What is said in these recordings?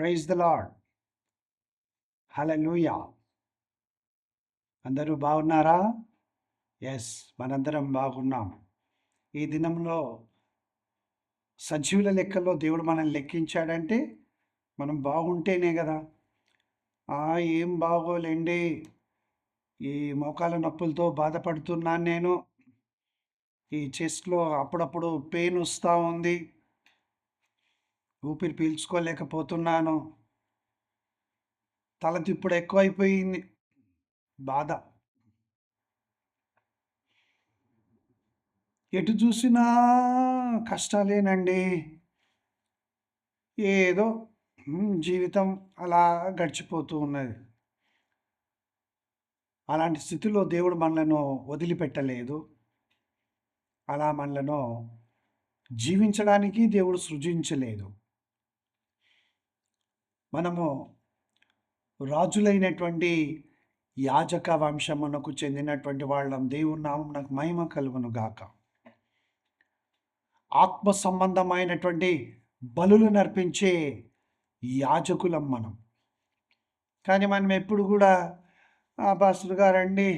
Praise the lord. హల్లెలూయా. అందరూ బాగున్నారా? Yes, మనందరం బాగున్నాం. ఈ దినంలో సజీవుల లెక్కల్లో దేవుడు మనల్ని లెక్కించాడంటే మనం బాగుంటేనే కదా. ఏం బాగోలేండి, ఈ మోకాల నొప్పులతో బాధపడుతున్నాను నేను, ఈ చెస్ట్లో అప్పుడప్పుడు పెయిన్ వస్తూ ఉంది, ఊపిరి పీల్చుకోలేకపోతున్నాను, తల తిప్పుడు ఎక్కువైపోయింది, బాధ. ఎటు చూసినా కష్టాలేనండి. ఏదో జీవితం అలా గడిచిపోతూ ఉన్నది. అలాంటి స్థితిలో దేవుడు మనలను వదిలిపెట్టలేదు. అలా మనలను జీవించడానికి దేవుడు సృజించలేదు. మనము రాజులైనటువంటి యాజక వంశమునకు చెందినటువంటి వాళ్ళం. దేవుని నామం నాకు మహిమ కలుగును గాక. ఆత్మ సంబంధమైనటువంటి బలులు నర్పించే యాజకులం మనం. కానీ మనం ఎప్పుడు కూడా ఆ పాస్టర్ గారండి,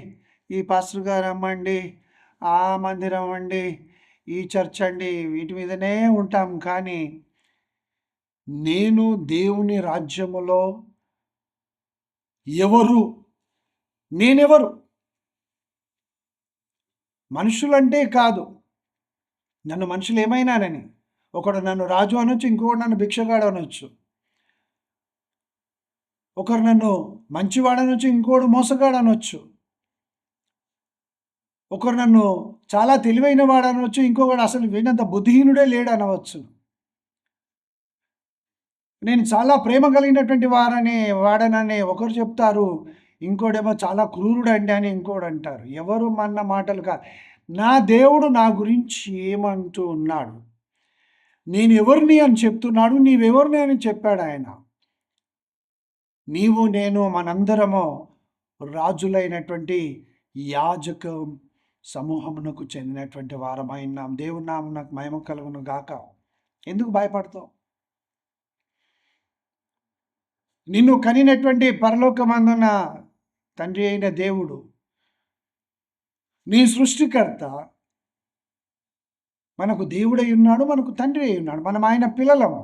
ఈ పాస్టర్ గారు అమ్మండి, ఆ మందిరం అండి, ఈ చర్చ్ అండి, వీటి మీదనే ఉంటాం. కానీ నేను దేవుని రాజ్యములో ఎవరు, నేనెవరు? మనుషులంటే కాదు, నన్ను మనుషులు ఏమైనానని. ఒకడు నన్ను రాజు అనొచ్చు, ఇంకొకడు నన్ను భిక్షగాడు అనొచ్చు, ఒకరు నన్ను మంచివాడనొచ్చు, ఇంకోడు మోసగాడు అనొచ్చు, ఒకరు నన్ను చాలా తెలివైన వాడనవచ్చు, ఇంకొకడు అసలు వినంత బుద్ధిహీనుడే లేడు అనవచ్చు. నేను చాలా ప్రేమ కలిగినటువంటి వాడనని ఒకరు చెప్తారు, ఇంకోడేమో చాలా క్రూరుడండి అని ఇంకోడు అంటారు. ఎవరు మన మాటలు కాదు. నా దేవుడు నా గురించి ఏమంటూ ఉన్నాడు, నేను ఎవరిని అని చెప్తున్నాడు, నీవెవరిని అని చెప్పాడు ఆయన. నీవు నేను మనందరము రాజులైనటువంటి యాజక సమూహమునకు చెందినటువంటి వారమైనాం. దేవుని నామం నాకు మహిమ కలుగును గాక. ఎందుకు భయపడతావు? నిన్ను కనినటువంటి పరలోకమందున తండ్రి అయిన దేవుడు, నీ సృష్టికర్త, మనకు దేవుడై ఉన్నాడు, మనకు తండ్రి అయి ఉన్నాడు, మనం ఆయన పిల్లలము.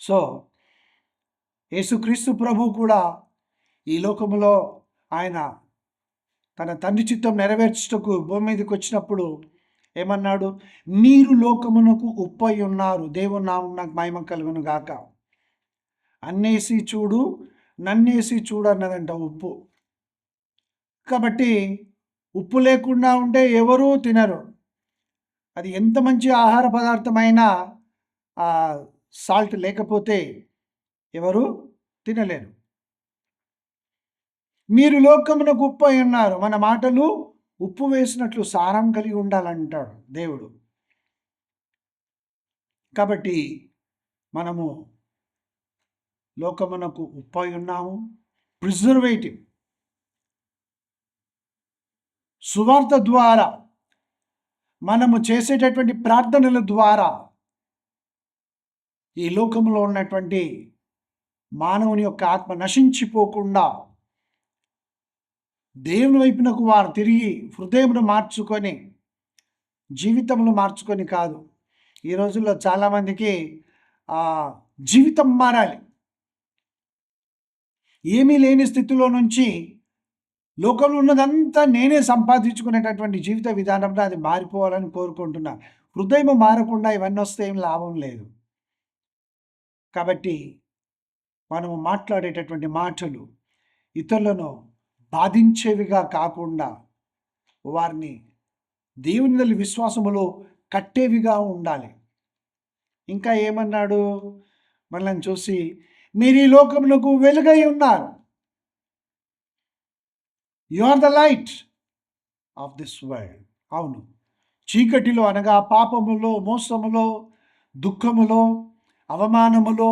సో యేసుక్రీస్తు ప్రభు కూడా ఈ లోకములో ఆయన తన తండ్రి చిత్తం నెరవేర్చుటకు భూమి మీదకి వచ్చినప్పుడు ఏమన్నాడు? మీరు లోకమునకు ఉప్పై ఉన్నారు. దేవుని నామం నాకు మహిమ కలుగును గాక. అన్నేసి చూడు, నన్నేసి చూడు అన్నదంట ఉప్పు. కాబట్టి ఉప్పు లేకుండా ఉంటే ఎవరూ తినరు. అది ఎంత మంచి ఆహార పదార్థమైనా సాల్ట్ లేకపోతే ఎవరు తినలేరు. మీరు లోకమునకు ఉప్పు అయి ఉన్నారు. మన మాటలు ఉప్పు వేసినట్లు సారం కలిగి ఉండాలంటాడు దేవుడు. కాబట్టి మనము లోకమునకు ఉప్పు అయి ఉన్నాము. ప్రిజర్వేటివ్ సువార్త ద్వారా, మనము చేసేటటువంటి ప్రార్థనల ద్వారా ఈ లోకంలో ఉన్నటువంటి మానవుని యొక్క ఆత్మ నశించిపోకుండా దేవుని వైపునకు వారు తిరిగి హృదయమును మార్చుకొని జీవితంలో మార్చుకొని కాదు. ఈ రోజుల్లో చాలామందికి జీవితం మారాలి. ఏమీ లేని స్థితిలో నుంచి లోకంలో ఉన్నదంతా నేనే సంపాదించుకునేటటువంటి జీవిత విధానంలో అది మారిపోవాలని కోరుకుంటున్నా. హృదయం మారకుండా ఇవన్నీ వస్తే ఏం లాభం లేదు. కాబట్టి మనము మాట్లాడేటటువంటి మాటలు ఇతరులను బాధించేవిగా కాకుండా వారిని దేవుని విశ్వాసములో కట్టేవిగా ఉండాలి. ఇంకా ఏమన్నాడు? మనల్ని చూసి మీరు ఈ లోకమునకు వెలుగై ఉన్నారు. You are the light of this world. అవును, చీకటిలో అనగా పాపములో, మోసములో, దుఃఖములో, అవమానములో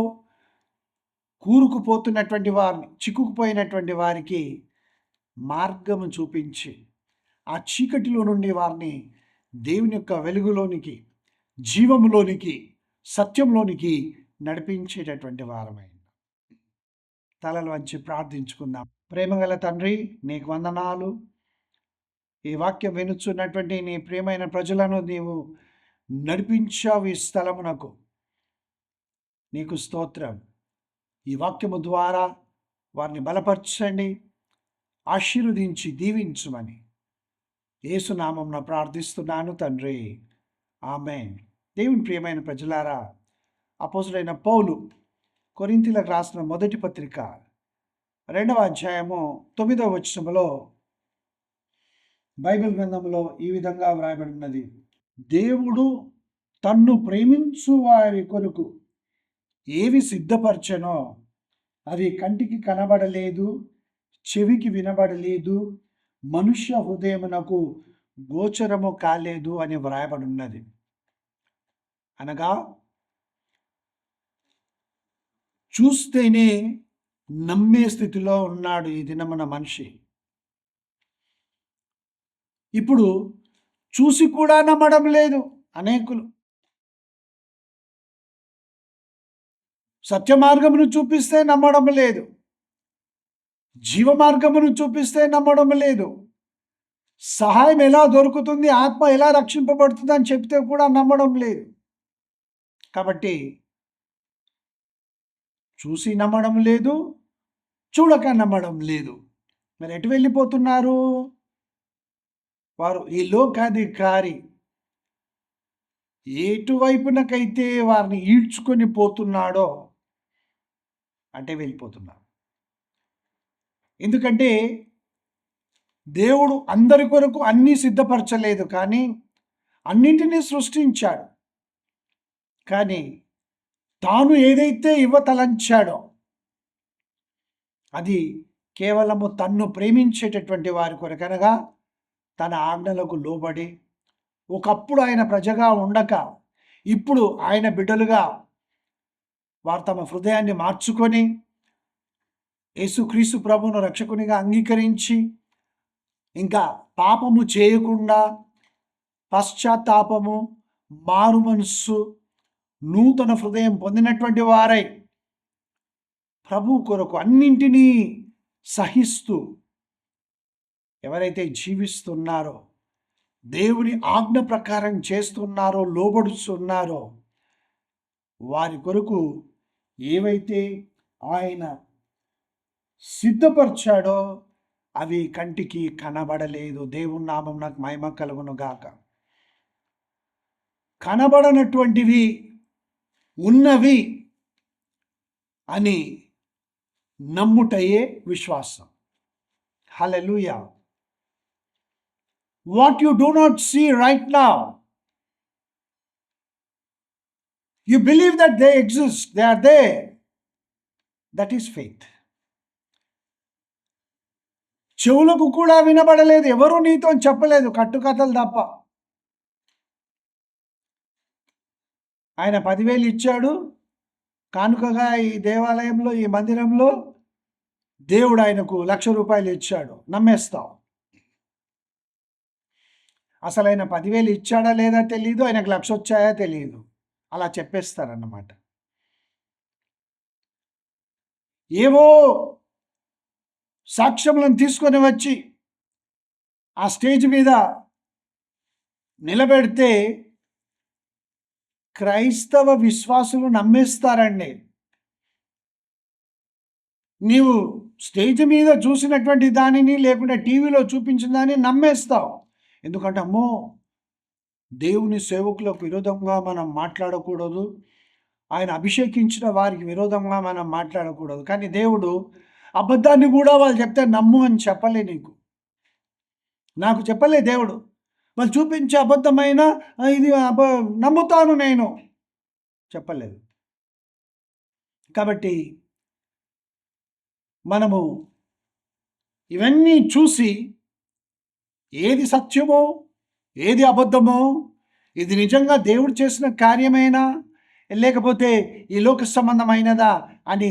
కూరుకుపోతున్నటువంటి వారిని, చిక్కుకుపోయినటువంటి వారికి మార్గము చూపించి ఆ చీకటిలో నుండి వారిని దేవుని యొక్క వెలుగులోనికి, జీవములోనికి, సత్యంలోనికి నడిపించేటటువంటి వారమైన తలలు వంచి ప్రార్థించుకుందాం. ప్రేమగల తండ్రి, నీకు వందనాలు. ఈ వాక్యం వినుచున్నటువంటి నీ ప్రియమైన ప్రజలను నీవు నడిపించావు ఈ స్థలమునకు. నీకు స్తోత్రం. ఈ వాక్యము ద్వారా వారిని బలపరచండి, ఆశీర్వదించి దీవించుమని యేసునామమున ప్రార్థిస్తున్నాను తండ్రి, ఆమేన్. దేవుని ప్రియమైన ప్రజలారా, అపోస్తుడైన పౌలు కొరింథీయులకు రాసిన మొదటి పత్రిక 2వ అధ్యాయము 9వ వచనములో బైబిల్ గ్రంథంలో ఈ విధంగా వ్రాయబడినది: దేవుడు తన్ను ప్రేమించు వారి కొరకు ఏవి సిద్ధపరచెనో అవి కంటికి కనబడలేదు, చెవికి వినబడలేదు, మనుష్య హృదయమునకు గోచరము కాలేదు అని వ్రాయబడినది. అనగా చూస్తేనే నమ్మే స్థితిలో ఉన్నాడు ఈ దినమున మనిషి. ఇప్పుడు చూసి కూడా నమ్మడం లేదు అనేకులు. సత్య మార్గమును చూపిస్తే నమ్మడం లేదు, జీవ మార్గమును చూపిస్తే నమ్మడం లేదు, సహాయం ఎలా దొరుకుతుంది, ఆత్మ ఎలా రక్షింపబడుతుంది అని చెప్తే కూడా నమ్మడం లేదు. కాబట్టి చూసి నమ్మడం లేదు, చూడక నమ్మడం లేదు. మరి ఎటు వెళ్ళిపోతున్నారు వారు? ఈ లోకాధికారి ఎటువైపునకైతే వారిని ఈడ్చుకొని పోతున్నాడో అంటే వెళ్ళిపోతున్నారు. ఎందుకంటే దేవుడు అందరి కొరకు అన్నీ సిద్ధపరచలేదు, కానీ అన్నింటినీ సృష్టించాడు. కానీ తాను ఏదైతే ఇవ్వతలంచాడో అది కేవలము తన్ను ప్రేమించేటటువంటి వారి కొరకనగా తన ఆజ్ఞలకు లోబడి, ఒకప్పుడు ఆయన ప్రజగా ఉండక ఇప్పుడు ఆయన బిడ్డలుగా వారు తమ హృదయాన్ని మార్చుకొని యేసుక్రీస్తు ప్రభువును రక్షకునిగా అంగీకరించి ఇంకా పాపము చేయకుండా పశ్చాత్తాపము, మారు మనస్సు, నూతన హృదయం పొందినటువంటి వారై ప్రభు కొరకు అన్నింటినీ సహిస్తూ ఎవరైతే జీవిస్తున్నారో, దేవుని ఆజ్ఞ ప్రకారం చేస్తున్నారో, లోబడుతున్నారో, వారి కొరకు ఏవైతే ఆయన సిద్ధపరిచాడో అవి కంటికి కనబడలేదు. దేవుని నామం నాకు మహిమ కలుగును గాక. కనబడనటువంటివి ఉన్నవి అని నమ్ముటయే విశ్వాసం. హల్లెలూయా. What you do not see right now, you believe that they exist, they are there. That is faith. చెవులకు కూడా వినబడలేదు, ఎవరు నీతో చెప్పలేదు, కట్టుకథలు తప్ప. ఆయన 10,000 ఇచ్చాడు కానుకగా ఈ దేవాలయంలో, ఈ మందిరంలో. దేవుడు ఆయనకు ₹1,00,000 ఇచ్చాడు, నమ్మేస్తావు. అసలు ఆయన 10,000 ఇచ్చాడా లేదా తెలియదు, ఆయనకు 1,00,000 వచ్చాయా తెలియదు, అలా చెప్పేస్తారన్నమాట. ఏవో సాక్ష్యములను తీసుకొని వచ్చి ఆ స్టేజ్ మీద నిలబెడితే క్రైస్తవ విశ్వాసులు నమ్మేస్తారండి. నీవు స్టేజ్ మీద చూసినటువంటి దానిని, లేకుంటే టీవీలో చూపించిన దాన్ని నమ్మేస్తావు. ఎందుకంటే అమ్మో, దేవుని సేవకులకు విరోధంగా మనం మాట్లాడకూడదు, ఆయన అభిషేకించిన వారికి విరోధంగా మనం మాట్లాడకూడదు. కానీ దేవుడు అబద్ధాన్ని కూడా వాళ్ళు చెప్తే నమ్ము అని చెప్పలే. నాకు చెప్పలే దేవుడు. వాళ్ళు చూపించే అబద్ధమైన ఇది నమ్ముతాను నేను చెప్పలేదు. కాబట్టి మనము ఇవన్నీ చూసి ఏది సత్యమో, ఏది అబద్ధమో, ఇది నిజంగా దేవుడు చేసిన కార్యమైనా లేకపోతే ఈ లోక సంబంధమైనదా అని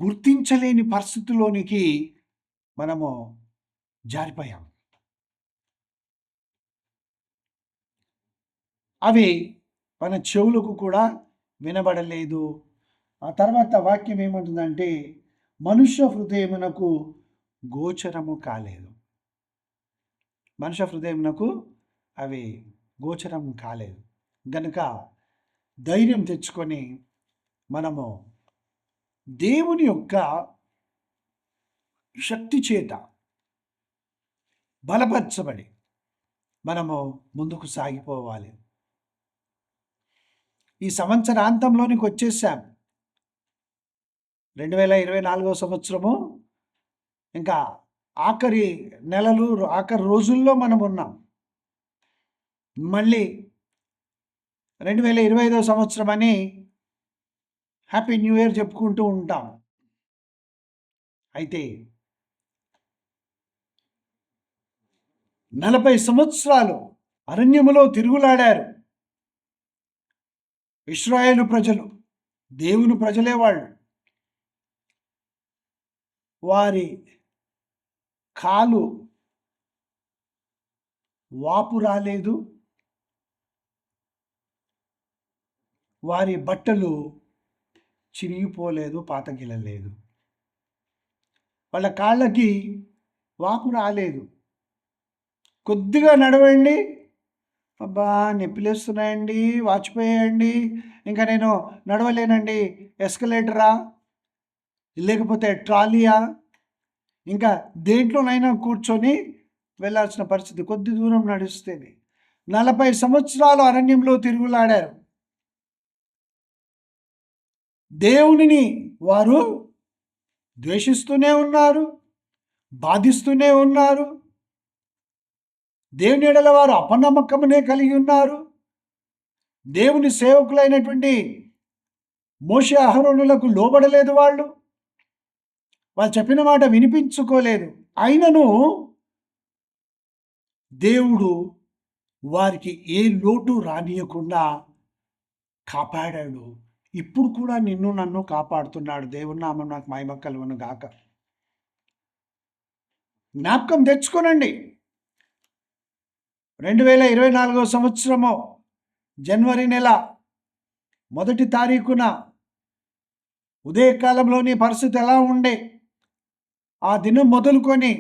గుర్తించలేని పరిస్థితుల్లోనికి మనము జారిపోయాం. అవి మన చెవులకు కూడా వినబడలేదు, ఆ తర్వాత వాక్యం ఏమంటుందంటే మనుష్య హృదయమునకు గోచరము కాలేదు. మనుష్య హృదయమునకు అవి గోచరం కాలేదు. గనుక ధైర్యం తెచ్చుకొని మనము దేవుని యొక్క శక్తి చేత బలపరచబడి మనము ముందుకు సాగిపోవాలి. ఈ సంవత్సరాంతంలోనికి వచ్చేసాం. 2024 సంవత్సరము ఇంకా ఆఖరి నెలలు, ఆఖరి రోజుల్లో మనం ఉన్నాం. మళ్ళీ 2025 సంవత్సరం అని హ్యాపీ న్యూ ఇయర్ చెప్పుకుంటూ ఉంటాం. అయితే 40 సంవత్సరాలు అరణ్యములో తిరుగులాడారు ఇశ్రాయేలు ప్రజలు. దేవుని ప్రజలే వాళ్ళు. వారి కాలు వాపు రాలేదు, వారి బట్టలు చిరిగిపోలేదు, పాతగిలలేదు. వాళ్ళ కాళ్ళకి వాపు రాలేదు. కొద్దిగా నడవండి, అబ్బా నొప్పిలేస్తున్నాయండి, వాచిపోయాయండి, ఇంకా నేను నడవలేనండి, ఎస్కలేటరా లేకపోతే ట్రాలీయా, ఇంకా దేంట్లోనైనా కూర్చొని వెళ్ళాల్సిన పరిస్థితి. కొద్ది దూరం నడుస్తేనే 40 సంవత్సరాలు అరణ్యంలో తిరుగులాడారు. దేవునిని వారు ద్వేషిస్తూనే ఉన్నారు, బాధిస్తూనే ఉన్నారు. దేవుని ఎడల వారు అపనమ్మకమునే కలిగి ఉన్నారు. దేవుని సేవకులైనటువంటి మోషే అహరోనులకు లోబడలేదు. వాళ్ళు చెప్పిన మాట వినిపించుకోలేదు. అయినను దేవుడు వారికి ఏ లోటు రానియకుండా కాపాడాడు. ఇప్పుడు కూడా నిన్ను నన్ను కాపాడుతున్నాడు. దేవుని నామం నాకు మహిమ కలుగును గాక. జ్ఞాపకం తెచ్చుకోనండి. 2024 సంవత్సరము జనవరి నెల 1వ తారీఖున ఉదయకాలంలోని పరిస్థితి ఎలా ఉండే, ఆ దినం మొదలుకొని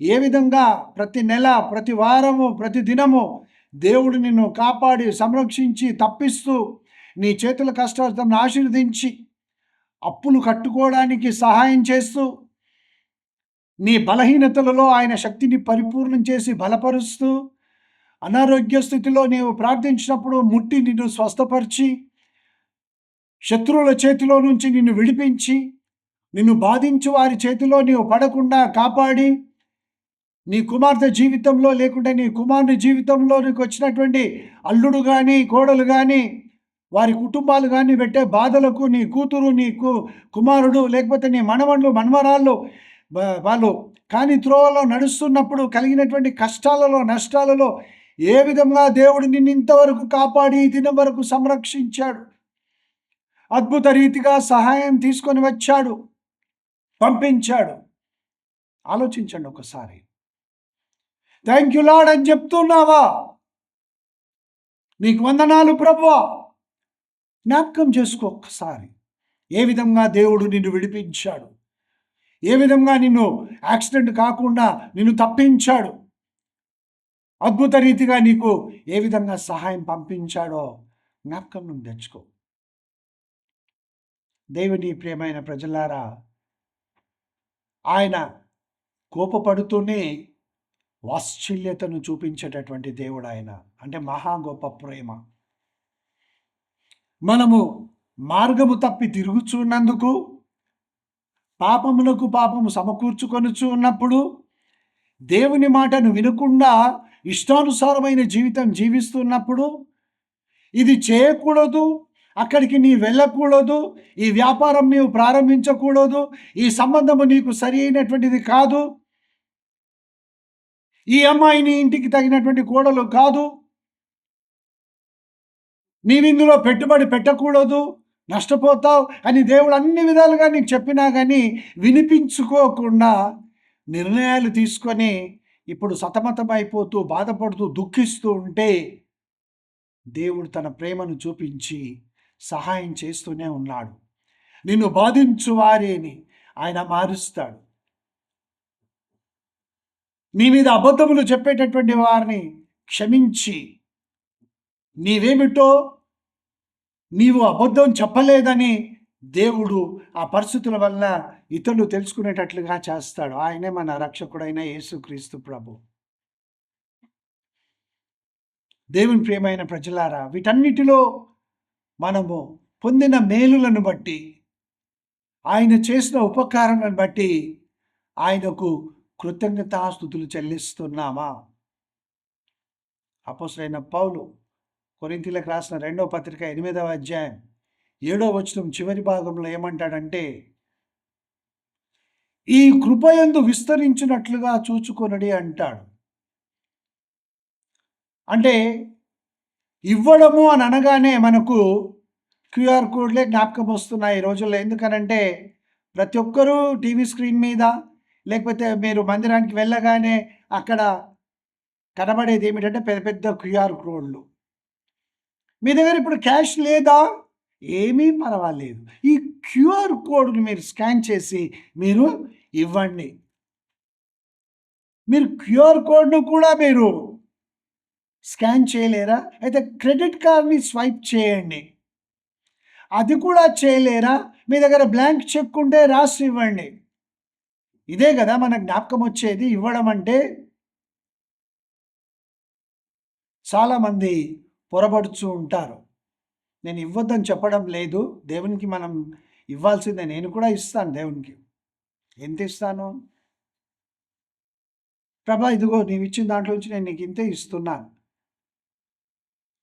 ఏ విధంగా ప్రతి నెల, ప్రతి వారము, ప్రతి దినము దేవుడు నిన్ను కాపాడి సంరక్షించి తప్పిస్తూ నీ చేతుల కష్టార్థం ఆశీర్వదించి అప్పులు కట్టుకోవడానికి సహాయం చేస్తూ నీ బలహీనతలలో ఆయన శక్తిని పరిపూర్ణం చేసి బలపరుస్తూ అనారోగ్య స్థితిలో నీవు ప్రార్థించినప్పుడు ముట్టి నిన్ను స్వస్థపరిచి శత్రువుల చేతిలో నుంచి నిన్ను విడిపించి నిన్ను బాధించి వారి చేతిలో నీవు పడకుండా కాపాడి నీ కుమార్తె జీవితంలో లేకుంటే నీ కుమారుని జీవితంలో నీకు వచ్చినటువంటి అల్లుడు కానీ కోడలు కానీ వారి కుటుంబాలు కానీ పెట్టే బాధలకు నీ కూతురు నీ కుమారుడు లేకపోతే నీ మనవళ్ళు మనమరాళ్ళు వాళ్ళు కానీ త్రోవలో నడుస్తున్నప్పుడు కలిగినటువంటి కష్టాలలో నష్టాలలో ఏ విధంగా దేవుడు నిన్ను ఇంతవరకు కాపాడి ఈ దినం వరకు సంరక్షించాడు. అద్భుత రీతిగా సహాయం తీసుకొని వచ్చాడు, పంపించాడు. ఆలోచించండి ఒకసారి. థ్యాంక్ యూ లార్డ్ అని చెప్తున్నావా? నీకు వందనాలు ప్రభువా. జ్ఞాపకం చేసుకో ఒక్కసారి. ఏ విధంగా దేవుడు నిన్ను విడిపించాడు, ఏ విధంగా నిన్ను యాక్సిడెంట్ కాకుండా నిన్ను తప్పించాడు, అద్భుత రీతిగా నీకు ఏ విధంగా సహాయం పంపించాడో జ్ఞాపకం నువ్వు తెచ్చుకో. దేవుని ప్రియమైన ప్రజలారా, ఆయన కోపపడుతూనే వాత్సల్యతను చూపించేటటువంటి దేవుడు ఆయన. అంటే మహా గొప్ప ప్రేమ. మనము మార్గము తప్పి తిరుగుచున్నందుకు, పాపమునకు పాపము సమకూర్చుకొనుచు ఉన్నప్పుడు, దేవుని మాటను వినకుండా ఇష్టానుసారమైన జీవితం జీవిస్తున్నప్పుడు, ఇది చేయకూడదు, అక్కడికి నీ వెళ్ళకూడదు, ఈ వ్యాపారం నీవు ప్రారంభించకూడదు, ఈ సంబంధము నీకు సరి అయినటువంటిది కాదు, ఈ అమ్మాయిని ఇంటికి తగినటువంటి కోడలు కాదు, నీవిందులో పెట్టుబడి పెట్టకూడదు, నష్టపోతావు అని దేవుడు అన్ని విధాలుగా నీకు చెప్పినా కానీ వినిపించుకోకుండా నిర్ణయాలు తీసుకొని ఇప్పుడు సతమతమైపోతూ బాధపడుతూ దుఃఖిస్తూ ఉంటే దేవుడు తన ప్రేమను చూపించి సహాయం చేస్తూనే ఉన్నాడు. నిన్ను బాధించు వారిని ఆయన మారుస్తాడు. నీ మీద అబద్ధములు చెప్పేటటువంటి వారిని క్షమించి, నీవేమిటో నీవు అబద్ధం చెప్పలేదని దేవుడు ఆ పరిస్థితుల వల్ల ఇతరులు తెలుసుకునేటట్లుగా చేస్తాడు. ఆయనే మన రక్షకుడైన యేసుక్రీస్తు ప్రభు. దేవుని ప్రియమైన ప్రజలారా, వీటన్నిటిలో మనము పొందిన మేలులను బట్టి, ఆయన చేసిన ఉపకారాలను బట్టి ఆయనకు కృతజ్ఞతాస్తుతులు చెల్లిస్తున్నామా? అపోస్తలుడైన పౌలు కొరింథీయులకు రాసిన 2వ పత్రిక 8వ అధ్యాయం 7వ వచనం చివరి భాగంలో ఏమంటాడంటే, ఈ కృపయందు విస్తరించినట్లుగా చూచుకొనడి అంటాడు. అంటే ఇవ్వడము అని అనగానే మనకు క్యూఆర్ కోడ్లే జ్ఞాపకం వస్తున్నాయి ఈ రోజుల్లో. ఎందుకనంటే ప్రతి ఒక్కరూ టీవీ స్క్రీన్ మీద, లేకపోతే మీరు మందిరానికి వెళ్ళగానే అక్కడ కనబడేది ఏమిటంటే పెద్ద పెద్ద క్యూఆర్ కోడ్లు. మీ దగ్గర ఇప్పుడు క్యాష్ లేదా? ఏమీ పర్వాలేదు, ఈ క్యూఆర్ కోడ్ని మీరు స్కాన్ చేసి మీరు ఇవ్వండి. మీరు క్యూఆర్ కోడ్ను కూడా మీరు స్కాన్ చేయలేరా? అయితే క్రెడిట్ కార్డ్ని స్వైప్ చేయండి. అది కూడా చేయలేరా? మీ దగ్గర బ్లాంక్ చెక్ ఉంటే రాసి ఇవ్వండి. ఇదే కదా మన జ్ఞాపకం వచ్చేది. ఇవ్వడం అంటే చాలామంది పొరబడుతూ ఉంటారు. నేను ఇవ్వద్దని చెప్పడం లేదు, దేవునికి మనం ఇవ్వాల్సిందే. నేను కూడా ఇస్తాను దేవునికి. ఎంత ఇస్తాను? ప్రభా, ఇదిగో నీవు ఇచ్చిన దాంట్లో నుంచి నేను నీకు ఇంతే ఇస్తున్నాను.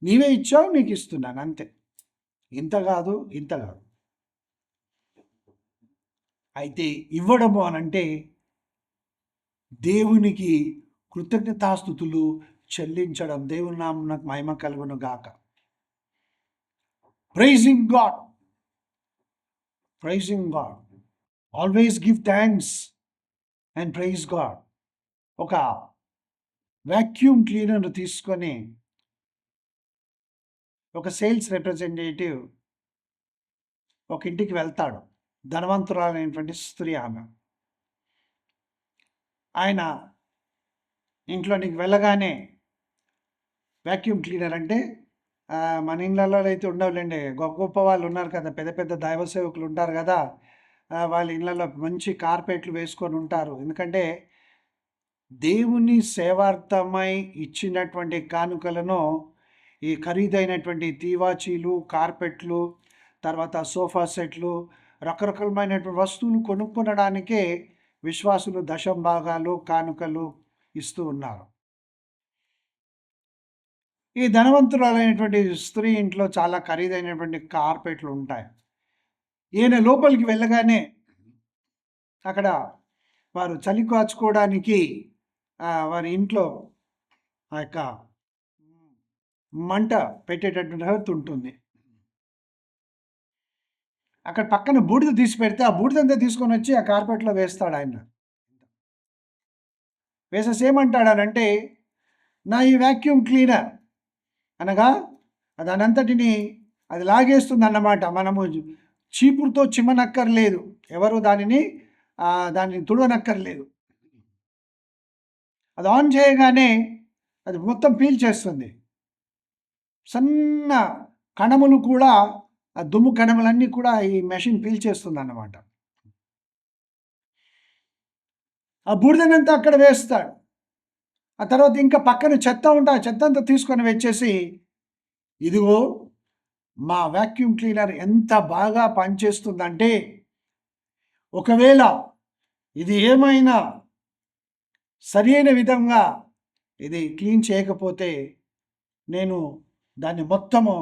నీవే ఇచ్చావు, నీకు ఇస్తున్నాను, అంతే. ఇంత కాదు, ఇంత కాదు. అయితే ఇవ్వడము అనంటే దేవునికి కృతజ్ఞతాస్తుతులు చెల్లించడం. దేవుని నామమునకు మహిమ కలుగును గాక. Praising God, praising God. Always give thanks and praise God. ఒక వాక్యూమ్ క్లీనర్ తీసుకొని ఒక సేల్స్ రిప్రజెంటేటివ్ ఒక ఇంటికి వెళ్తాడు. ధనవంతురాలైనటువంటి స్త్రీ ఆమె. ఆయన ఇంట్లోనికి వెళ్ళగానే వాక్యూమ్ క్లీనర్ అంటే మన ఇళ్ళల్లో అయితే ఉండవులేండి, గొప్ప గొప్ప వాళ్ళు ఉన్నారు కదా, పెద్ద పెద్ద దైవ సేవకులు ఉంటారు కదా, వాళ్ళ ఇళ్ళల్లో మంచి కార్పెట్లు వేసుకొని ఉంటారు. ఎందుకంటే దేవుని సేవార్థమై ఇచ్చినటువంటి కానుకలను ఈ ఖరీదైనటువంటి తీవాచీలు, కార్పెట్లు, తర్వాత సోఫా సెట్లు, రకరకాలమైనటువంటి వస్తువులు కొనుక్కొనడానికే విశ్వాసులు దశంభాగాలు, కానుకలు ఇస్తూ ఉన్నారు. ఈ ధనవంతురాలైనటువంటి స్త్రీ ఇంట్లో చాలా ఖరీదైనటువంటి కార్పెట్లు ఉంటాయి. ఈయన లోపలికి వెళ్ళగానే అక్కడ వారు చలి కాచుకోవడానికి వారి ఇంట్లో ఆ యొక్క మంట పెట్టేటటువంటి హెర్త్ ఉంటుంది. అక్కడ పక్కన బూడిద తీసి పెడితే ఆ బూడిదంతా తీసుకొని వచ్చి ఆ కార్పెట్లో వేస్తాడు ఆయన. వేసేసి ఏమంటాడనంటే, నా ఈ వాక్యూమ్ క్లీనర్ అనగా దానంతటిని అది లాగేస్తుంది అన్నమాట. మనము చీపురుతో చిమ్మనక్కర్లేదు, ఎవరు దానిని తుడవనక్కర్లేదు. అది ఆన్ చేయగానే అది మొత్తం పీల్చేస్తుంది. సన్న కణములు కూడా, ఆ దుమ్ము కణములన్నీ కూడా ఈ మెషిన్ పీల్చేస్తుంది అన్నమాట. ఆ బూడిదనంతా అక్కడ వేస్తాడు. ఆ తర్వాత ఇంకా పక్కన చెత్త ఉంటే ఆ చెత్త అంతా తీసుకొని వచ్చేసి, ఇదిగో మా వాక్యూమ్ క్లీనర్ ఎంత బాగా పనిచేస్తుందంటే, ఒకవేళ ఇది ఏమైనా సరి అయిన విధంగా ఇది క్లీన్ చేయకపోతే నేను దాన్ని మొత్తము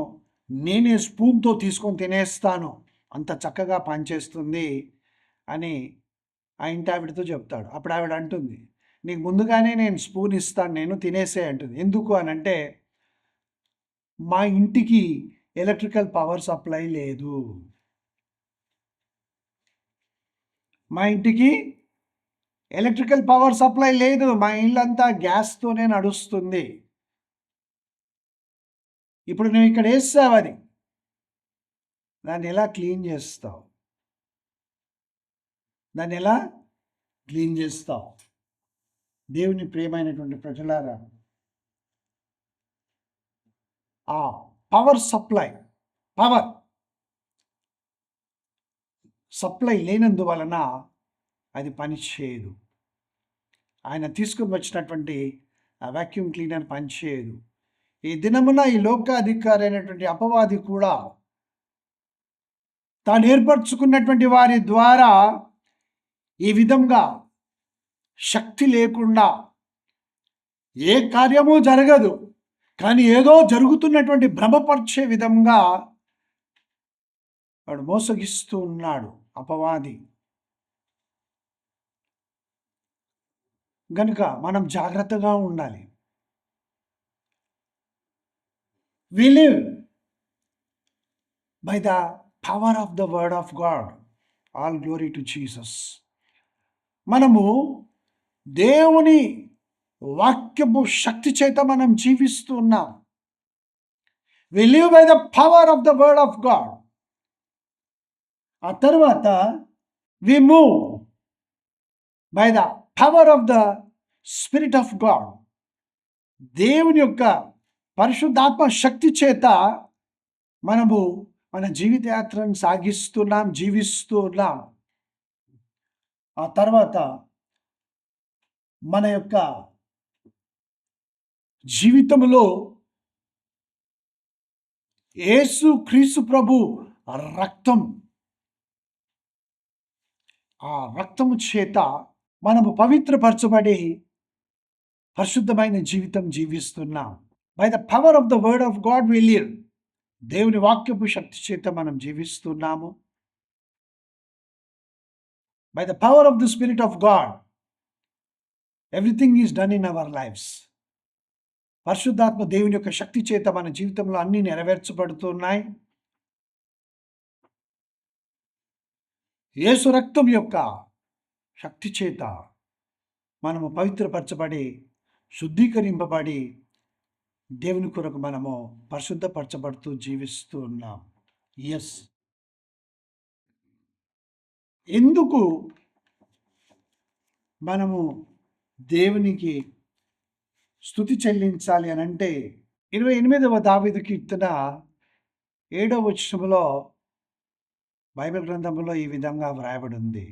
నేనే స్పూన్తో తీసుకొని తినేస్తాను, అంత చక్కగా పనిచేస్తుంది అని ఆ ఇంటి ఆవిడతో చెప్తాడు. అప్పుడు ఆవిడ అంటుంది, నీకు ముందుగానే నేను స్పూన్ ఇస్తాను, నేను తినేసే అంటుంది. ఎందుకు అనంటే, మా ఇంటికి ఎలక్ట్రికల్ పవర్ సప్లై లేదు. మా ఇంటికి ఎలక్ట్రికల్ పవర్ సప్లై లేదు. మా ఇల్లంతా గ్యాస్తోనే నడుస్తుంది. ఇప్పుడు నువ్వు ఇక్కడ వేస్తావు, అది దాన్ని ఎలా క్లీన్ చేస్తావు? దాన్ని ఎలా క్లీన్ చేస్తావు? దేవుని ప్రియమైనటువంటి ప్రజలారా, ఆ పవర్ సప్లై లేనందువలన అది పనిచేయదు. ఆయన తీసుకుని వచ్చినటువంటి ఆ వాక్యూమ్ క్లీనర్ పనిచేయదు. ఈ దినమున ఈ లోకాధికారి అయినటువంటి అపవాది కూడా తాను ఏర్పరచుకున్నటువంటి వారి ద్వారా ఈ విధంగా శక్తి లేకుండా ఏ కార్యము జరగదు, కానీ ఏదో జరుగుతున్నటువంటి భ్రమపరిచే విధంగా వాడు మోసగిస్తూ ఉన్నాడు అపవాది. గనుక మనం జాగ్రత్తగా ఉండాలి. We live by the power of the word of God. All glory to Jesus. మనము దేవుని వాక్యపు శక్తి చేత మనం జీవిస్తూ ఉన్నాం. We live by the power of the word of God. ఆ తర్వాత we move by the power of the Spirit of God. దేవుని యొక్క పరిశుద్ధాత్మ శక్తి చేత మనము మన జీవితయాత్రను జీవిస్తూ ఉన్నాం. ఆ తర్వాత మన యొక్క జీవితంలో యేసు క్రీస్తు ప్రభు రక్తం, ఆ రక్తము చేత మనము పవిత్రపరచబడి పరిశుద్ధమైన జీవితం జీవిస్తున్నాం. By the power of the word of God we live. దేవుని వాక్యపు శక్తి చేత మనం జీవిస్తున్నాము. By the power of the spirit of God everything is done in our lives. పరిశుద్ధాత్మ దేవుని యొక్క శక్తి చేత మన జీవితంలో అన్నీ నెరవేర్చబడుతున్నాయి. యేసు రక్తం యొక్క శక్తి చేత మనము పవిత్రపరచబడి శుద్ధీకరింపబడి దేవుని కొరకు మనము పరిశుద్ధపరచబడుతూ జీవిస్తూ ఉన్నాం. ఎస్, ఎందుకు మనము దేవునికి స్తుతి చెల్లించాలి అని అంటే 28వ దావీదు కీర్తన 7వ వచనంలో బైబిల్ గ్రంథంలో ఈ విధంగా వ్రాయబడి ఉంది.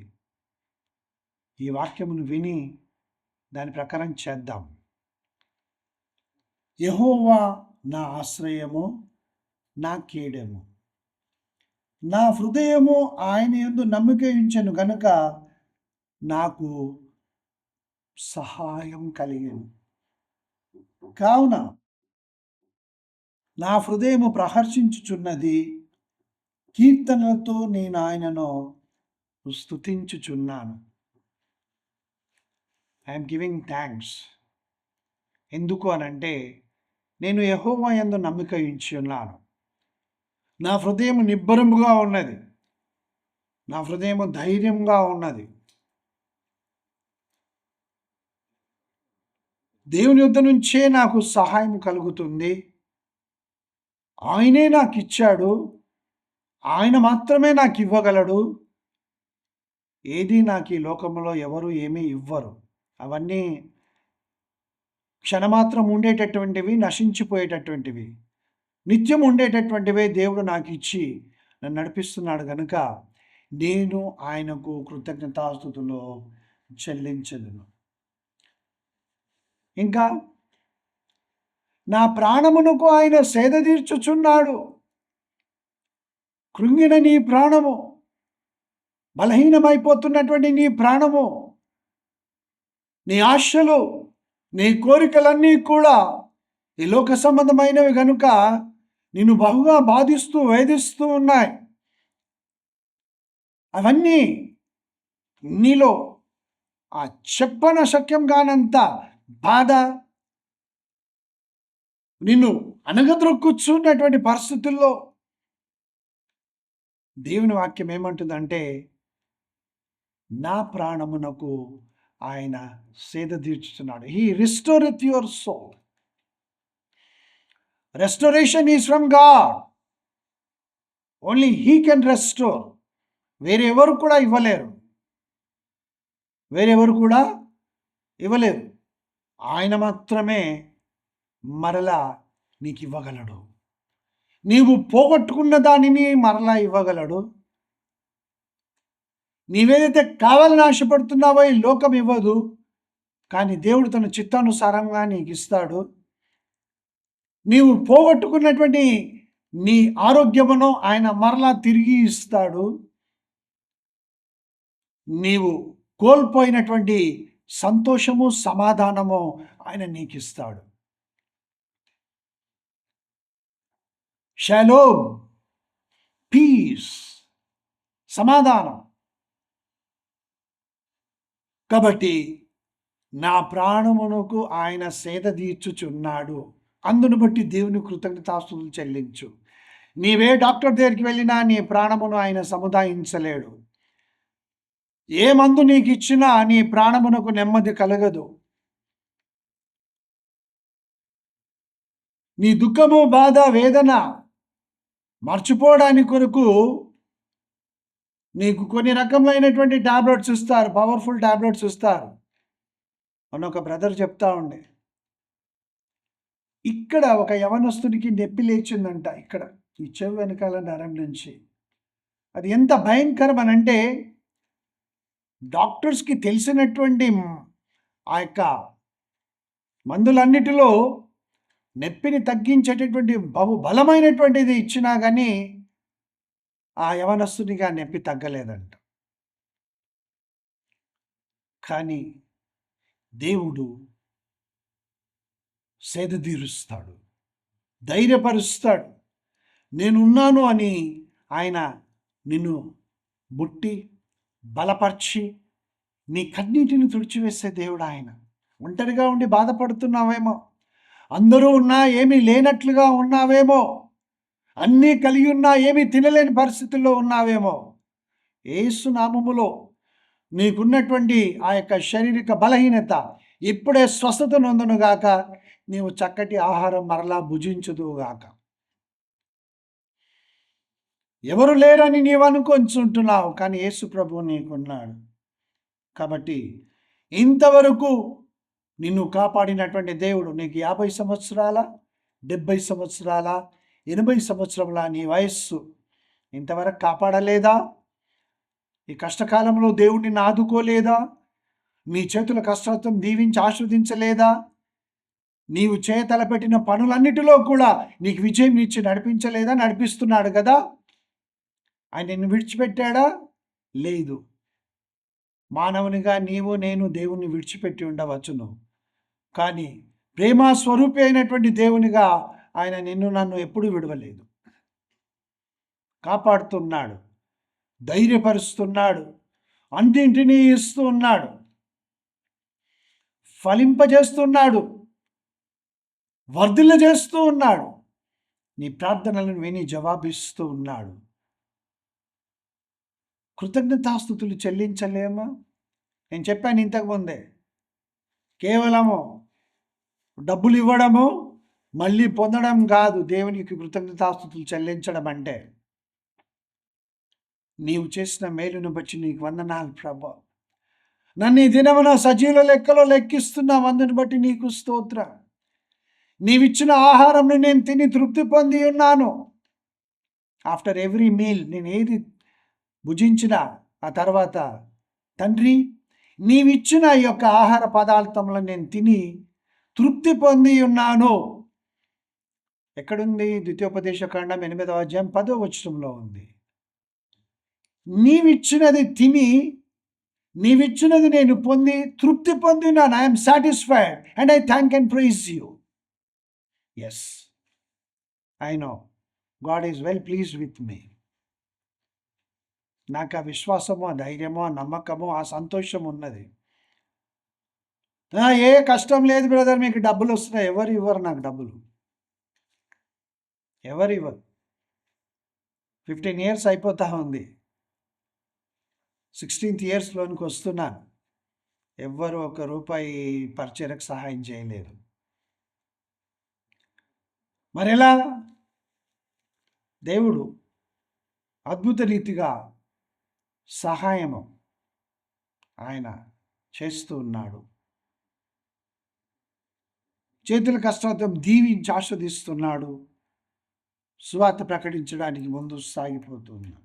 ఈ వాక్యమును విని దాని ప్రకారం చేద్దాం. యెహోవా నా ఆశ్రయము, నా కేడెము, నా హృదయము ఆయన యందు నమ్మిక ఉంచెను గనుక నాకు సహాయం కలిగెను. కావున నా హృదయము ప్రహర్షించుచున్నది, కీర్తనలతో నేను ఆయనను స్తుతించుచున్నాను. I'm giving thanks. ఎందుకు అనంటే నేను యెహోవా యందు నమ్మిక ఉంచి ఉన్నాను. నా హృదయం నిబ్బరముగా ఉన్నది, నా హృదయము ధైర్యంగా ఉన్నది. దేవుని యొద్ద నుంచే నాకు సహాయం కలుగుతుంది. ఆయనే నాకు ఇచ్చాడు, ఆయన మాత్రమే నాకు ఇవ్వగలడు. ఏది నాకు ఈ లోకంలో ఎవరు ఏమీ ఇవ్వరు. అవన్నీ క్షణమాత్రం ఉండేటటువంటివి, నశించిపోయేటటువంటివి. నిత్యం ఉండేటటువంటివే దేవుడు నాకు ఇచ్చి నన్ను నడిపిస్తున్నాడు కనుక నేను ఆయనకు కృతజ్ఞతాస్తుతులు చెల్లించదును. ఇంకా నా ప్రాణమునకు ఆయన సేద తీర్చుచున్నాడు. కృంగిన నీ ప్రాణము, బలహీనమైపోతున్నటువంటి నీ ప్రాణము, నీ ఆశలు, నీ కోరికలన్నీ కూడా ఈ లోక సంబంధమైనవి కనుక నిన్ను బహుగా బాధిస్తూ వేధిస్తూ ఉన్నాయి. అవన్నీ నీలో ఆ చెప్పనశక్యం కానంత బాధ, నిన్ను అనగద్రొక్కుచున్నటువంటి పరిస్థితుల్లో దేవుని వాక్యం ఏమంటుందంటే, నా ప్రాణమునకు ఆయన సేద తీర్చుతున్నాడు. He restoreth your soul. Restoration is from God. Only he can restore. వేరే ఎవరు కూడా ఇవ్వలేరు. వేరెవరు కూడా ఇవ్వలేరు. ఆయన మాత్రమే మరలా నీకు ఇవ్వగలడు. నీవు పోగొట్టుకున్న దానిని మరలా ఇవ్వగలడు. నీవేదైతే కావాలని ఆశపడుతున్నావో ఈ లోకం ఇవ్వదు, కానీ దేవుడు తన చిత్తానుసారంగా నీకు ఇస్తాడు. నీవు పోగొట్టుకున్నటువంటి నీ ఆరోగ్యమును ఆయన మరలా తిరిగి ఇస్తాడు. నీవు కోల్పోయినటువంటి సంతోషము, సమాధానము ఆయన నీకు ఇస్తాడు. షాలోమ్, పీస్, సమాధానం. కాబట్టి నా ప్రాణమునకు ఆయన సేద తీర్చుచున్నాడు. అందును బట్టి దేవుని కృతజ్ఞతాస్తుతులు చెల్లించు. నీవే డాక్టర్ దగ్గరికి వెళ్ళినా నీ ప్రాణమును ఆయన సముదాయించలేడు. ఏ మందు నీకు ఇచ్చినా నీ ప్రాణమునకు నెమ్మది కలగదు. నీ దుఃఖము, బాధ, వేదన మర్చిపోవడానికి కొరకు నీకు కొన్ని రకములైనటువంటి టాబ్లెట్స్ ఇస్తారు, పవర్ఫుల్ టాబ్లెట్స్ ఇస్తారు. అని ఒక బ్రదర్ చెప్తా ఉండే, ఇక్కడ ఒక యవనస్తునికి నొప్పి లేచిందంట, ఇక్కడ ఈ చెవి వెనకాల నరం నుంచి. అది ఎంత భయంకరం అని అంటే, డాక్టర్స్కి తెలిసినటువంటి ఆ యొక్క మందులన్నిటిలో నొప్పిని తగ్గించేటటువంటి బలమైనటువంటిది ఇచ్చినా కానీ ఆ యవనస్తునికి ఆ నొప్పి తగ్గలేదంట. కానీ దేవుడు సేద తీరుస్తాడు, ధైర్యపరుస్తాడు. నేనున్నాను అని ఆయన నిన్ను ముట్టి బలపరిచి నీ కన్నీటిని తుడిచివేసే దేవుడు ఆయన. ఒంటరిగా ఉండి బాధపడుతున్నావేమో, అందరూ ఉన్నా ఏమీ లేనట్లుగా ఉన్నావేమో, అన్నీ కలిగి ఉన్నా ఏమీ తినలేని పరిస్థితుల్లో ఉన్నావేమో, యేసు నామములో నీకున్నటువంటి ఆ యొక్క శారీరక బలహీనత ఇప్పుడే స్వస్థత నొందునుగాక. నీవు చక్కటి ఆహారం మరలా భుజించుదువుగాక. ఎవరు లేరని నీవు అనుకుంటున్నావు, కానీ యేసు ప్రభువు నీకున్నాడు. కాబట్టి ఇంతవరకు నిన్ను కాపాడినటువంటి దేవుడు నీకు 50 సంవత్సరాల, 70 సంవత్సరాల, 80 సంవత్సరముల నీ వయస్సు ఇంతవరకు కాపాడలేదా? ఈ కష్టకాలంలో దేవుడిని ఆదుకోలేదా? నీ చేతుల కష్టం దీవించి ఆస్వాదించలేదా? నీవు తలపెట్టిన పనులన్నిటిలో కూడా నీకు విజయం ఇచ్చి నడిపించలేదా? నడిపిస్తున్నాడు కదా. ఆయన నిన్ను విడిచిపెట్టాడా? లేదు. మానవునిగా నీవు నేను దేవుణ్ణి విడిచిపెట్టి ఉండవచ్చును, కానీ ప్రేమ స్వరూపి అయినటువంటి దేవునిగా ఆయన నిన్ను నన్ను ఎప్పుడూ విడవలేదు. కాపాడుతున్నాడు, ధైర్యపరుస్తున్నాడు, అన్నింటినీ ఇస్తూ ఉన్నాడు, ఫలింపజేస్తున్నాడు, వర్ధిల్లజేస్తూ ఉన్నాడు. నీ ప్రార్థనలను విని జవాబిస్తూ ఉన్నాడు. కృతజ్ఞతాస్తుతులు చెల్లించలేమా? నేను చెప్పాను ఇంతకుముందే, కేవలము డబ్బులు ఇవ్వడము మళ్ళీ పొందడం కాదు దేవునికి కృతజ్ఞతాస్తుతులు చెల్లించడం అంటే. నీవు చేసిన మేలును బట్టి నీకు వందనాలు ప్రభా. నన్ను ఈ దినమున సజీవుల లెక్కలో లెక్కిస్తున్నావు, అందుని బట్టి నీకు స్తోత్ర. నీవిచ్చిన ఆహారంని నేను తిని తృప్తి పొంది ఉన్నాను. ఆఫ్టర్ ఎవ్రీ మీల్ నేను ఏది భుజించిన ఆ తర్వాత, తండ్రి నీవిచ్చిన ఈ యొక్క ఆహార పదార్థములను నేను తిని తృప్తి పొంది ఉన్నాను. ఎక్కడుంది? ద్వితీయోపదేశకాండం 8వ అధ్యాయం 10వ వచనంలో ఉంది. నీవిచ్చినది తిని, నీవిచ్చినది నేను పొంది తృప్తి పొందినాను. I'm satisfied and I thank and praise you. Yes, I know God is well pleased with me. నాకు ఆ విశ్వాసము, ఆ ధైర్యము, ఆ నమ్మకము, ఆ సంతోషం ఉన్నది. ఏ కష్టం లేదు బ్రదర్, మీకు డబ్బులు వస్తున్నాయి. ఎవరు ఇవ్వరు నాకు డబ్బులు, ఎవరు ఇవ్వరు. 15 years అయిపోతా ఉంది, 16th yearsలోనికి వస్తున్నాను. ఎవ్వరు ₹1 పరిచర్యకు సహాయం చేయలేదు. మరెలా? దేవుడు అద్భుత రీతిగా సహాయము ఆయన చేస్తూ ఉన్నాడు. చేతుల కష్టంతో దీవించి ఆస్వాదిస్తున్నాడు. సువార్త ప్రకటించడానికి ముందు సాగిపోతున్నాడు.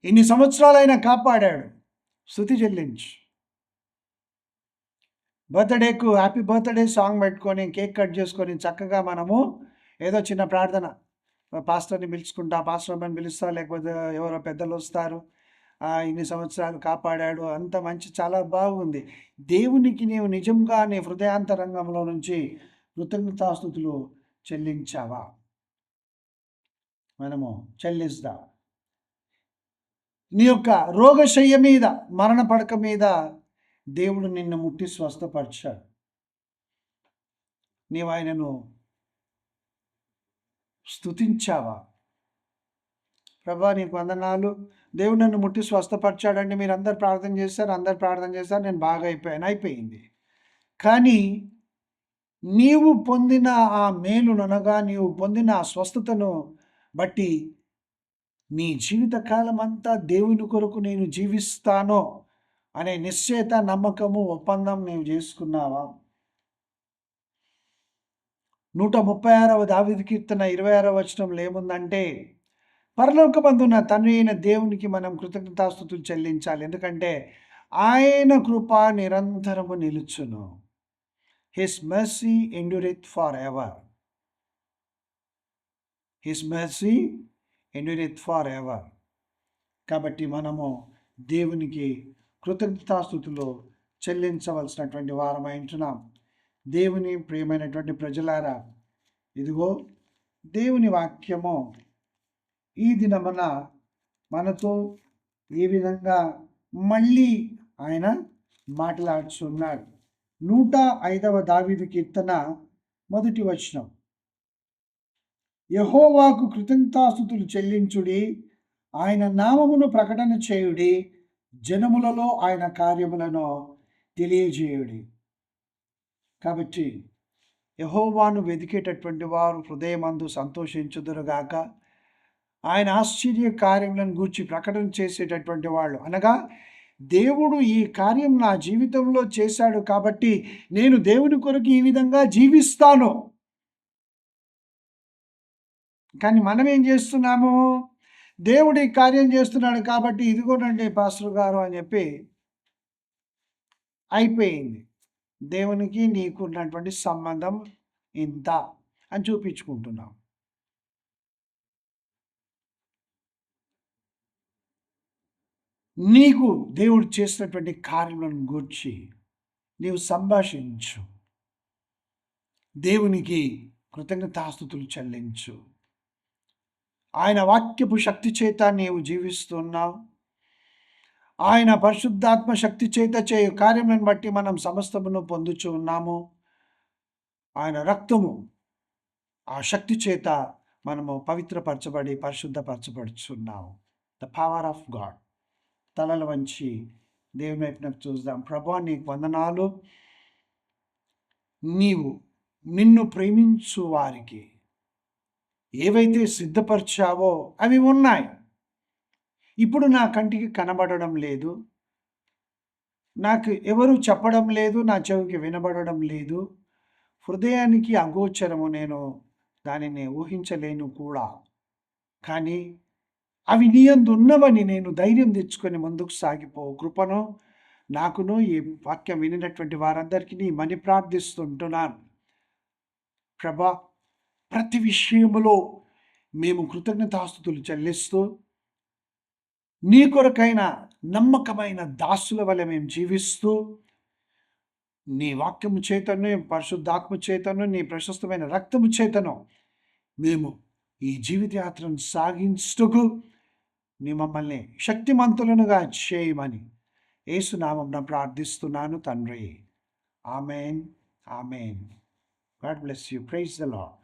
ఇన్ని సంవత్సరాలైనా కాపాడాడు. స్తుతి చెల్లించు. బర్త్డేకు హ్యాపీ బర్త్డే సాంగ్ పెట్టుకొని కేక్ కట్ చేసుకొని చక్కగా మనము ఏదో చిన్న ప్రార్థన, పాస్టర్ని పిలుచుకుంటా, పాస్టర్ అమ్మని పిలుస్తా, లేకపోతే ఎవరో పెద్దలు వస్తారు, ఇన్ని సంవత్సరాలు కాపాడాడు, అంత మంచి, చాలా బాగుంది. దేవునికి నీవు నిజంగా నీ హృదయాంతరంగంలో నుంచి కృతజ్ఞతాస్తుతులు చెల్లించావా? మనము చెల్లిస్తాం. నీ యొక్క రోగశయ్య మీద, మరణ పడక మీద దేవుడు నిన్ను ముట్టి స్వస్థపరిచాడు. నీవు ఆయనను స్తుతించావా? ప్రభా నీకు వందనాలు, దేవుడు నన్ను ముట్టి స్వస్థపరిచాడండి, మీరు అందరు ప్రార్థన చేశారు, నేను బాగా అయిపోయింది. కానీ నీవు పొందిన ఆ మేలుననగా, నీవు పొందిన ఆ స్వస్థతను బట్టి నీ జీవితకాలం అంతా దేవుని కొరకు నేను జీవిస్తాను అనే నిశ్చయత, నమ్మకము, ఒప్పందం నీవు చేసుకున్నావా? 136వ దావీదు కీర్తన 26వ వచనంలో ఏముందంటే, పరలోకమందున్న తండ్రి అయిన దేవునికి మనం కృతజ్ఞతాస్తుతులు చెల్లించాలి. ఎందుకంటే ఆయన కృప నిరంతరము నిలుచును. His mercy endureth for ever. His mercy endureth for ever. కాబట్టి మనము దేవునికి కృతజ్ఞతాస్తుతులు చెల్లించవలసినటువంటి వారమై ఉంటున్నాం. దేవుని ప్రియమైనటువంటి ప్రజలారా, ఇదిగో దేవుని వాక్యము ఈ దినమున మనతో ఏ విధంగా మళ్ళీ ఆయన మాట్లాడుచున్నాడు. 105వ దావీదు కీర్తన 1వ వచనం, యెహోవాకు కృతజ్ఞతాస్తుతులు చెల్లించుడి, ఆయన నామమును ప్రకటన చేయుడి, జనములలో ఆయన కార్యములను తెలియజేయుడి. కాబట్టి యెహోవాను వెదికేటటువంటి వారు హృదయమందు సంతోషించుదురుగాక. ఆయన ఆశ్చర్య కార్యములను గూర్చి ప్రకటన చేసేటటువంటి వాళ్ళు, అనగా దేవుడు ఈ కార్యం నా జీవితంలో చేశాడు కాబట్టి నేను దేవుని కొరకు ఈ విధంగా జీవిస్తాను. కానీ మనం ఏం చేస్తున్నాము? దేవుడి కార్యం చేస్తున్నాడు కాబట్టి ఇదిగోనండి పాస్టర్ గారు అని చెప్పి అయిపోయింది. దేవునికి నీకు ఉన్నటువంటి సంబంధం ఇంత అని చూపించుకుంటున్నాం. నీకు దేవుడు చేసినటువంటి కార్యములను గూర్చి నీవు సంభాషించు, దేవునికి కృతజ్ఞతాస్తుతులు చెల్లించు. ఆయన వాక్యపు శక్తి చేత నీవు జీవిస్తున్నావు. ఆయన పరిశుద్ధాత్మ శక్తి చేత చేయు కార్యములను బట్టి మనం సమస్తమును పొందుచు ఉన్నాము. ఆయన రక్తము, ఆ శక్తి చేత మనము పవిత్రపరచబడి పరిశుద్ధపరచబడుచున్నాము. The power of God. తలలు వంచి దేవుని వైపునకు చూద్దాం. ప్రభువా నీకు వందనాలు. నీవు నిన్ను ప్రేమించు వారికి ఏవైతే సిద్ధపరిచావో అవి ఉన్నాయి. ఇప్పుడు నా కంటికి కనబడడం లేదు, నాకు ఎవరు చెప్పడం లేదు, నా చెవికి వినబడడం లేదు, హృదయానికి అగోచరము, నేను దానిని ఊహించలేను కూడా. కానీ అవి నీ యందు ఉన్నవని నేను ధైర్యం తెచ్చుకొని ముందుకు సాగిపో కృపను నాకును ఈ వాక్యం వినినటువంటి వారందరికీ మని ప్రార్థిస్తుంటున్నాను. ప్రభా, ప్రతి విషయములో మేము కృతజ్ఞతాస్తుతులు చెల్లిస్తూ నీ కొరకైన నమ్మకమైన దాసుల వలె మేము జీవిస్తూ నీ వాక్యము చేతను, పరిశుద్ధాత్మ చేతను, నీ ప్రశస్తమైన రక్తము చేతను మేము ఈ జీవిత యాత్రను సాగించుటకు నీ మమ్మల్ని శక్తిమంతులనుగా చేయమని యేసు నామమున ప్రార్థిస్తున్నాను తండ్రి. Amen, amen. God bless you. Praise the lord.